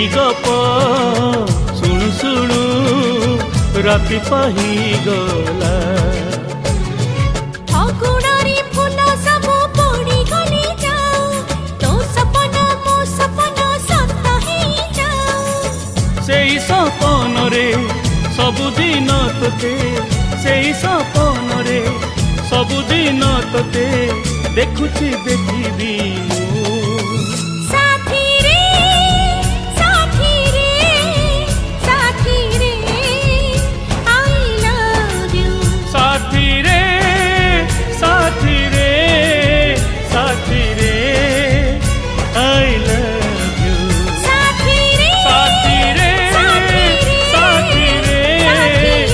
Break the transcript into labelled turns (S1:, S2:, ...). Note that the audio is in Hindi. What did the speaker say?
S1: गप शुणु शुणु राति पाही गला।
S2: अगुणारी फूल सब पड़ी गली जाओ, तो सपना मो सपना सत ही जाओ।
S1: सेई सपन रे सबुदिन तोते, सेई सपन रे सबुदिन तोते देखुची देखिबी।